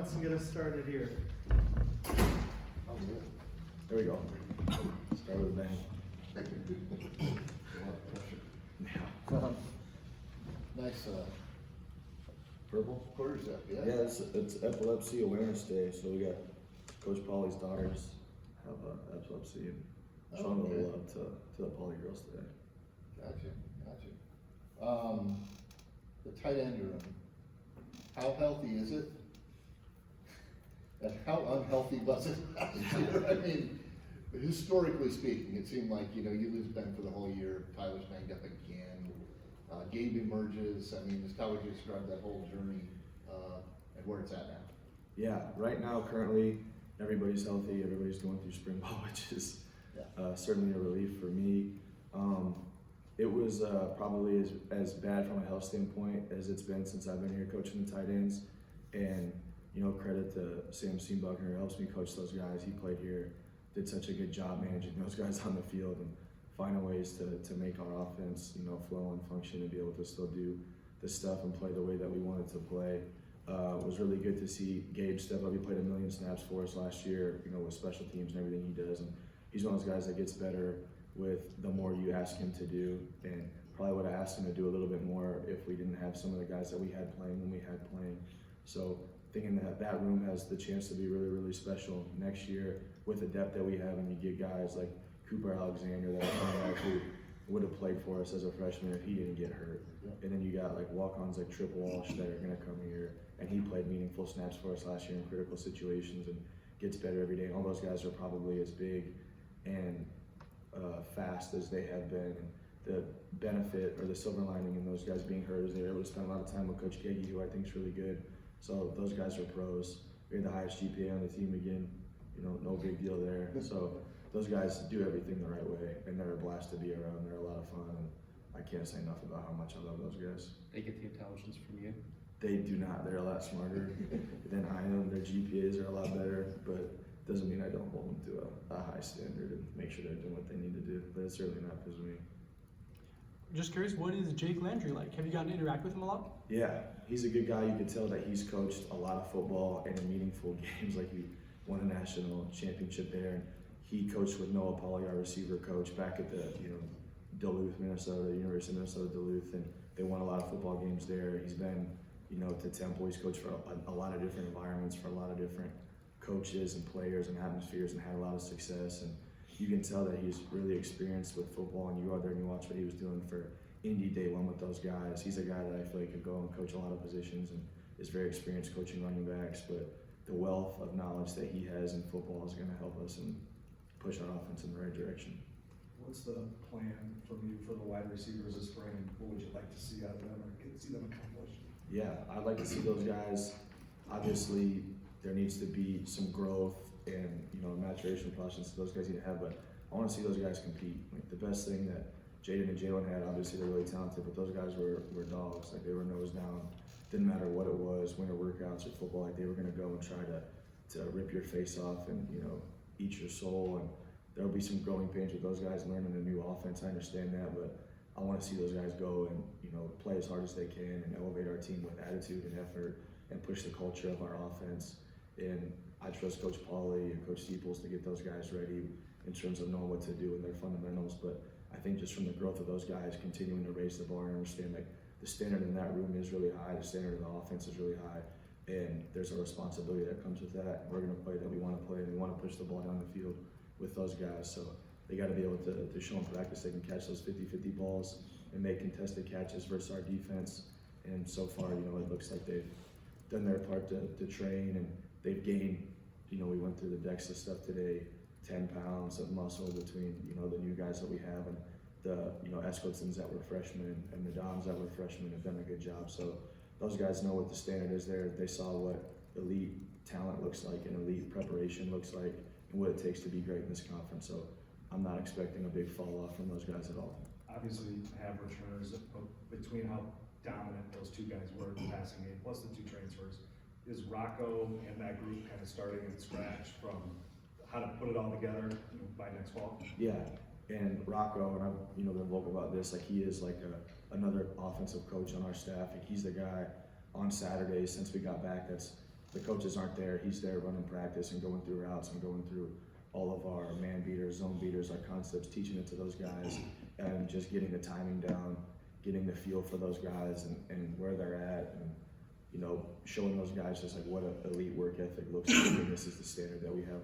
wants to get us started here? There we go. Start with a bang. Nice, Purple? quarterstep, yeah. Yeah, it's Epilepsy Awareness Day, so we got Coach Polly's daughters have epilepsy, and showing a Okay. little love to the Poly girls today. Gotcha. The tight end room, how healthy is it? And how unhealthy was it last year? I mean, historically speaking, it seemed like, you lose Ben for the whole year, Tyler's banged up again. Gabe emerges, I mean, just how would you describe that whole journey, and where it's at now? Yeah, right now, currently, everybody's healthy, everybody's going through spring ball, which is certainly a relief for me. It was probably as bad from a health standpoint as it's been since I've been here coaching the tight ends. And, credit to Sam Steenbuckner, who helps me coach those guys. He played here, did such a good job managing those guys on the field and finding ways to make our offense, flow and function and be able to still do the stuff and play the way that we wanted to play. It was really good to see Gabe step up. He played 1 million snaps for us last year, with special teams and everything he does. And he's one of those guys that gets better with the more you ask him to do, and probably would have asked him to do a little bit more if we didn't have some of the guys that we had playing when we had playing. So thinking that room has the chance to be really, really special next year with the depth that we have, and you get guys like Cooper Alexander that who would have played for us as a freshman if he didn't get hurt. And then you got like walk-ons like Trip Walsh that are gonna come here, and he played meaningful snaps for us last year in critical situations and gets better every day. All those guys are probably as big and fast as they have been. And the benefit or the silver lining in those guys being hurt is they're able to spend a lot of time with Coach Kagi, who I think is really good. So those guys are pros. We had the highest GPA on the team again, no big deal there. So those guys do everything the right way, and they're a blast to be around. They're a lot of fun, and I can't say enough about how much I love those guys. They get the intelligence from you? They do not. They're a lot smarter than I am. Their GPAs are a lot better, but doesn't mean I don't hold them to a high standard and make sure they're doing what they need to do. But it's certainly not because of me. Just curious, what is Jake Landry like? Have you gotten to interact with him a lot? Yeah, he's a good guy. You can tell that he's coached a lot of football and in meaningful games. Like he won a national championship there. And he coached with Noah Polley, our receiver coach, back at the Duluth, Minnesota, University of Minnesota Duluth, and they won a lot of football games there. He's been to Temple. He's coached for a lot of different environments, for a lot of different coaches and players and atmospheres, and had a lot of success. And you can tell that he's really experienced with football, and you go out there and you watch what he was doing for Indy Day One with those guys. He's a guy that I feel like could go and coach a lot of positions and is very experienced coaching running backs, but the wealth of knowledge that he has in football is going to help us and push our offense in the right direction. What's the plan from you for the wide receivers this spring? What would you like to see out of them or see them accomplish? Yeah, I'd like to see those guys. Obviously, there needs to be some growth and maturation process those guys need to have, but I want to see those guys compete. Like the best thing that Jaden and Jalen had, obviously they're really talented, but those guys were dogs. Like they were nose down. Didn't matter what it was, winter workouts or football. Like they were going to go and try to rip your face off and eat your soul. And there'll be some growing pains with those guys learning a new offense. I understand that, but I want to see those guys go and play as hard as they can and elevate our team with attitude and effort and push the culture of our offense. And I trust Coach Pauly and Coach Steeples to get those guys ready in terms of knowing what to do in their fundamentals. But I think just from the growth of those guys continuing to raise the bar and understand that the standard in that room is really high, the standard of the offense is really high, and there's a responsibility that comes with that. We're going to play that we want to play, and we want to push the ball down the field with those guys. So they got to be able to show in practice they can catch those 50-50 balls and make contested catches versus our defense. And so far, it looks like they've done their part to train, and they've gained, we went through the DEXA stuff today, 10 pounds of muscle between, the new guys that we have and the, Esquiltons that were freshmen and the Doms that were freshmen have done a good job. So those guys know what the standard is there. They saw what elite talent looks like and elite preparation looks like and what it takes to be great in this conference. So I'm not expecting a big fall off from those guys at all. Obviously, have returners, but between how dominant those two guys were in the passing game, plus the two transfers, is Rocco and that group kind of starting at scratch from how to put it all together by next fall? Yeah, and Rocco, and I've been vocal about this, like he is like another offensive coach on our staff. Like he's the guy on Saturdays since we got back that's the coaches aren't there. He's there running practice and going through routes and going through all of our man beaters, zone beaters, our concepts, teaching it to those guys, and just getting the timing down, getting the feel for those guys and where they're at, and you know, showing those guys just like what an elite work ethic looks like. And this is the standard that we have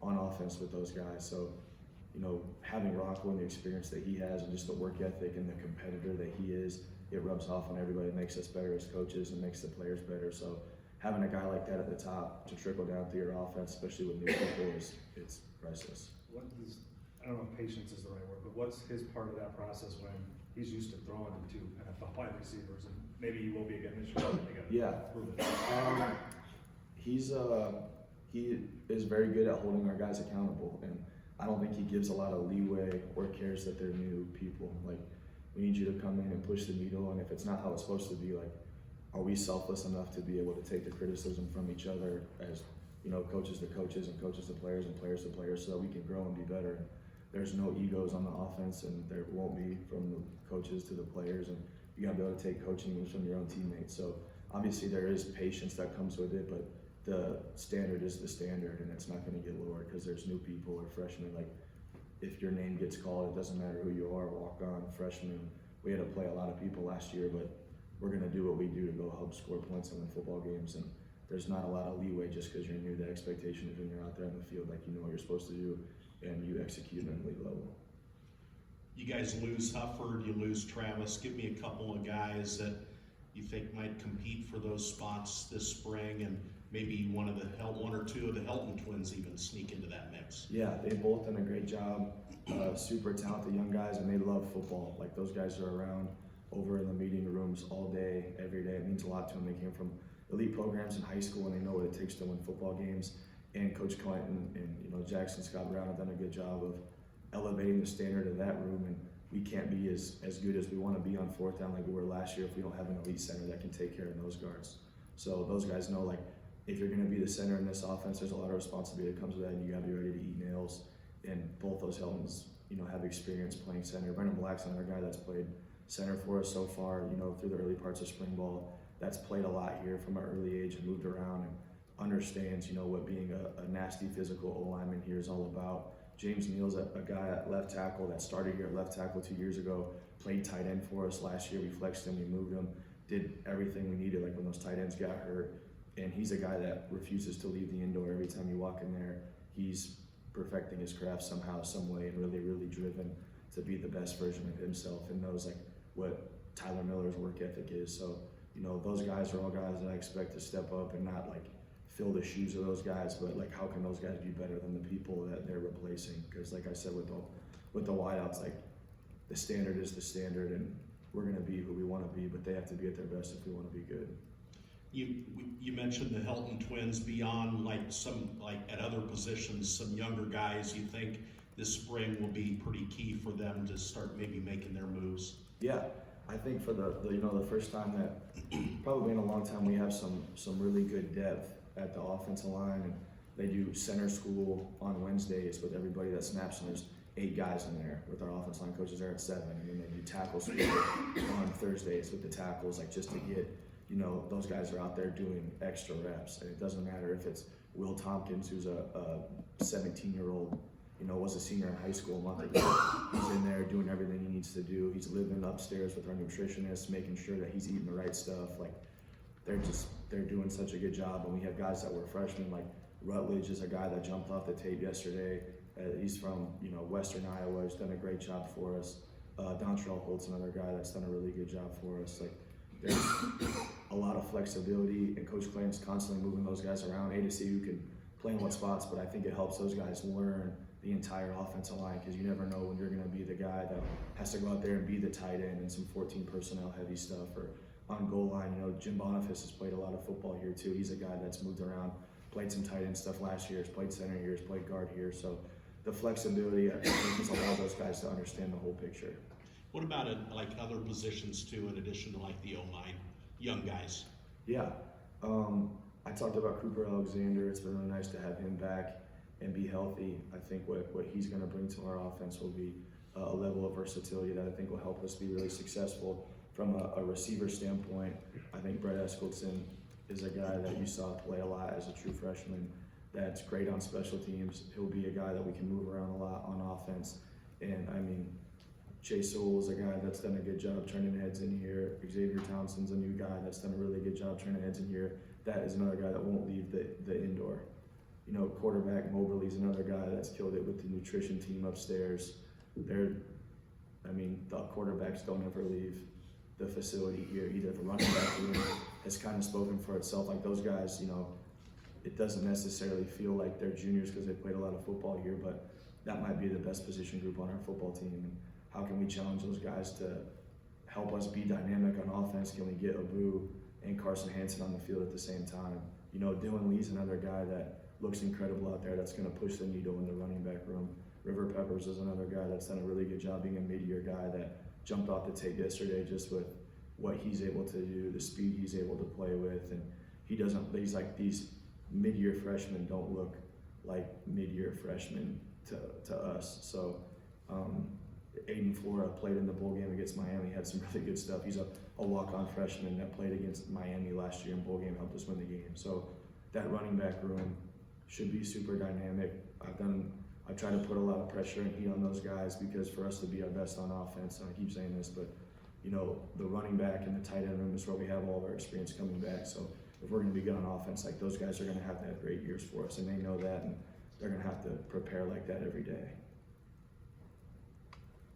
on offense with those guys. So, you know, having Rocco and the experience that he has and just the work ethic and the competitor that he is, it rubs off on everybody. It makes us better as coaches and makes the players better. So having a guy like that at the top to trickle down through your offense, especially with new people, it's priceless. What is, I don't know if patience is the right word, but what's his part of that process when he's used to throwing to NFL wide receivers, and maybe he will be again this year? Yeah. Prove it. He is very good at holding our guys accountable, and I don't think he gives a lot of leeway or cares that they're new people. Like, we need you to come in and push the needle, and if it's not how it's supposed to be, like, are we selfless enough to be able to take the criticism from each other as, you know, coaches to coaches and coaches to players and players to players, so that we can grow and be better. There's no egos on the offense, and there won't be from the coaches to the players, and you gotta be able to take coaching moves from your own teammates. So obviously there is patience that comes with it, but the standard is the standard, and it's not gonna get lower because there's new people or freshmen. Like, if your name gets called, it doesn't matter who you are, walk on, freshman. We had to play a lot of people last year, but we're gonna do what we do to go help score points and win football games, and there's not a lot of leeway just because you're new. The expectation is when you're out there in the field, like, you know what you're supposed to do, and you execute at an elite level. You guys lose Hufford, you lose Travis. Give me a couple of guys that you think might compete for those spots this spring, and maybe one or two of the Helton twins even sneak into that mix. Yeah, they've both done a great job. Super talented young guys, and they love football. Like, those guys are around over in the meeting rooms all day, every day. It means a lot to them. They came from elite programs in high school, and they know what it takes to win football games. And Coach Clinton and, you know, Jackson Scott Brown have done a good job of elevating the standard of that room, and we can't be as good as we want to be on fourth down like we were last year if we don't have an elite center that can take care of those guards. So those guys know, like, if you're going to be the center in this offense, there's a lot of responsibility that comes with that, and you got to be ready to eat nails. And both those Heltons, you know, have experience playing center. Brendan Black's another guy that's played center for us so far, you know, through the early parts of spring ball. That's played a lot here from an early age and moved around and understands, you know, what being a nasty physical O-lineman here is all about. James Neal's a guy at left tackle that started here at left tackle 2 years ago, played tight end for us last year. We flexed him, we moved him, did everything we needed, like when those tight ends got hurt. And he's a guy that refuses to leave the indoor. Every time you walk in there, he's perfecting his craft somehow, some way, and really, really driven to be the best version of himself, and knows, like, what Tyler Miller's work ethic is. So, you know, those guys are all guys that I expect to step up and not, like, fill the shoes of those guys, but, like, how can those guys be better than the people that they're replacing? Because, like I said, with the wideouts, like, the standard is the standard, and we're going to be who we want to be, but they have to be at their best if we want to be good. You mentioned the Helton twins. Beyond like at other positions, some younger guys you think this spring will be pretty key for them to start maybe making their moves? Yeah, I think for the first time that probably in a long time we have some really good depth at the offensive line, and they do center school on Wednesdays with everybody that snaps, and there's 8 guys in there with our offensive line coaches there at 7, and then they do tackle school on Thursdays with the tackles, like, just to get, you know, those guys are out there doing extra reps, and it doesn't matter if it's Will Tompkins, who's a 17-year-old, you know, was a senior in high school a month ago. He's in there doing everything he needs to do. He's living upstairs with our nutritionist, making sure that he's eating the right stuff. Like, they're doing such a good job, and we have guys that were freshmen, like Rutledge is a guy that jumped off the tape yesterday. He's from, you know, Western Iowa. He's done a great job for us. Dontrell Holt's another guy that's done a really good job for us. Like, there's a lot of flexibility, and Coach Clayton's constantly moving those guys around, to see who can play in what spots, but I think it helps those guys learn the entire offensive line, because you never know when you're going to be the guy that has to go out there and be the tight end and some 14 personnel heavy stuff, or on goal line. You know, Jim Boniface has played a lot of football here too. He's a guy that's moved around, played some tight end stuff last year, has played center here, has played guard here. So the flexibility, I think, has allowed those guys to understand the whole picture. What about like other positions too, in addition to like the O-line, young guys? Yeah, I talked about Cooper Alexander. It's been really nice to have him back and be healthy. I think what he's going to bring to our offense will be a level of versatility that I think will help us be really successful from a receiver standpoint. I think Brett Eskelson is a guy that you saw play a lot as a true freshman. That's great on special teams. He'll be a guy that we can move around a lot on offense. And I mean, Chase Sewell is a guy that's done a good job turning heads in here. Xavier Townsend's a new guy that's done a really good job turning heads in here. That is another guy that won't leave the indoor. You know, quarterback Moberly's another guy that's killed it with the nutrition team upstairs. The quarterbacks don't ever leave the facility here either. The running back room has kind of spoken for itself. Like those guys, you know, it doesn't necessarily feel like they're juniors because they played a lot of football here, but that might be the best position group on our football team. And how can we challenge those guys to help us be dynamic on offense? Can we get Abu and Carson Hansen on the field at the same time? You know, Dylan Lee's another guy that looks incredible out there that's going to push the needle in the running back room. River Peppers is another guy that's done a really good job being a mid-year guy that jumped off the tape yesterday just with what he's able to do, the speed he's able to play with. And he's like, these mid-year freshmen don't look like mid-year freshmen to us. So Aiden Flora played in the bowl game against Miami, had some really good stuff. He's a walk-on freshman that played against Miami last year in bowl game, helped us win the game. So that running back room should be super dynamic. I try to put a lot of pressure and heat on those guys because for us to be our best on offense, and I keep saying this, but you know, the running back and the tight end room is where we have all of our experience coming back. So if we're going to be good on offense, like those guys are going to have to have great years for us, and they know that, and they're going to have to prepare like that every day.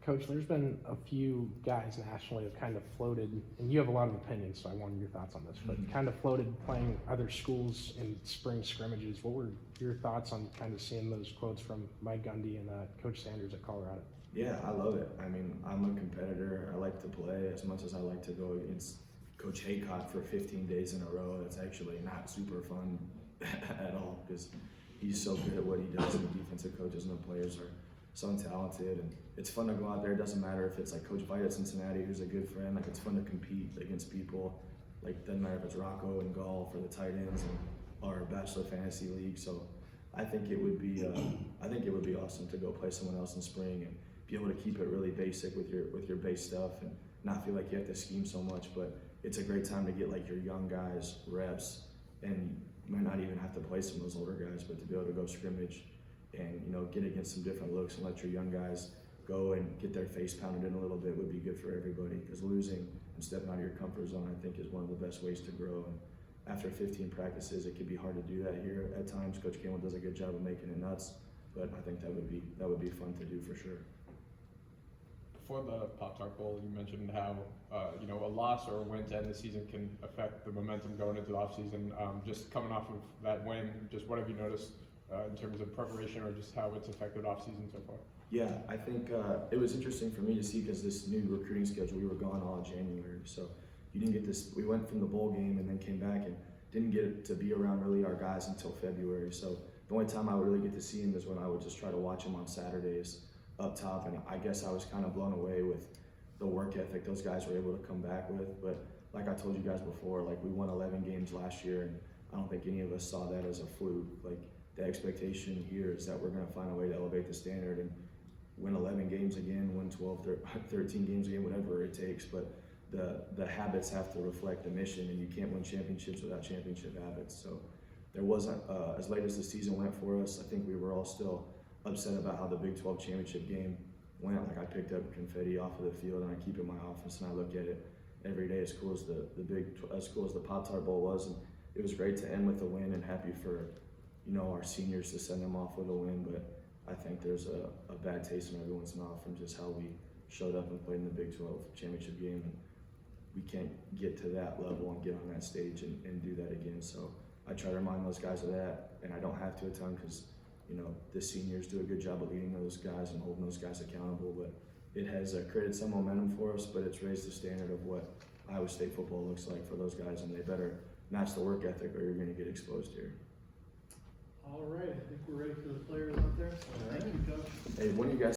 Coach, there's been a few guys nationally have kind of floated, and you have a lot of opinions, so I wanted your thoughts on this, but kind of floated playing other schools in spring scrimmages. What were your thoughts on kind of seeing those quotes from Mike Gundy and Coach Sanders at Colorado? Yeah, I love it. I mean, I'm a competitor. I like to play as much as I like to go against Coach Haycock for 15 days in a row. It's actually not super fun at all because he's so good at what he does, and the defensive coaches and the players are so talented, and it's fun to go out there. It doesn't matter if it's like Coach Vite at Cincinnati, who's a good friend. Like, it's fun to compete against people. Like, doesn't matter if it's Rocco and Gall for the tight ends and our Bachelor Fantasy League. So I think it would be awesome to go play someone else in spring and be able to keep it really basic with your base stuff and not feel like you have to scheme so much. But it's a great time to get like your young guys reps, and you might not even have to play some of those older guys, but to be able to go scrimmage and, you know, get against some different looks and let your young guys go and get their face pounded in a little bit would be good for everybody, because losing and stepping out of your comfort zone, I think, is one of the best ways to grow. And after 15 practices, it can be hard to do that here at times. Coach Campbell does a good job of making it nuts, but I think that would be fun to do for sure. Before the Pop-Tart Bowl, you mentioned how a loss or a win to end the season can affect the momentum going into the offseason. Just coming off of that win, just what have you noticed in terms of preparation or just how it's affected offseason so far? Yeah, I think it was interesting for me to see because this new recruiting schedule, we were gone all of January, so you didn't get this. We went from the bowl game and then came back and didn't get to be around really our guys until February. So the only time I would really get to see them is when I would just try to watch them on Saturdays up top, and I guess I was kind of blown away with the work ethic those guys were able to come back with. But like I told you guys before, like, we won 11 games last year, and I don't think any of us saw that as a fluke. Like, the expectation here is that we're going to find a way to elevate the standard and win 11 games again, win 12, 13 games again, whatever it takes. But the habits have to reflect the mission, and you can't win championships without championship habits. So there wasn't, as late as the season went for us, I think we were all still upset about how the Big 12 championship game went. Like, I picked up confetti off of the field and I keep it in my office and I look at it every day, as cool as as cool as the Pop-Tart Bowl was. And it was great to end with a win, and happy for, our seniors to send them off with a win. But I think there's a bad taste in everyone's mouth from just how we showed up and played in the Big 12 championship game. And we can't get to that level and get on that stage and do that again. So I try to remind those guys of that, and I don't have to a ton because the seniors do a good job of leading those guys and holding those guys accountable. But it has created some momentum for us, but it's raised the standard of what Iowa State football looks like for those guys, and they better match the work ethic or you're going to get exposed here. All right, I think we're ready for the players out there. Thank you, Coach. Hey, when are you guys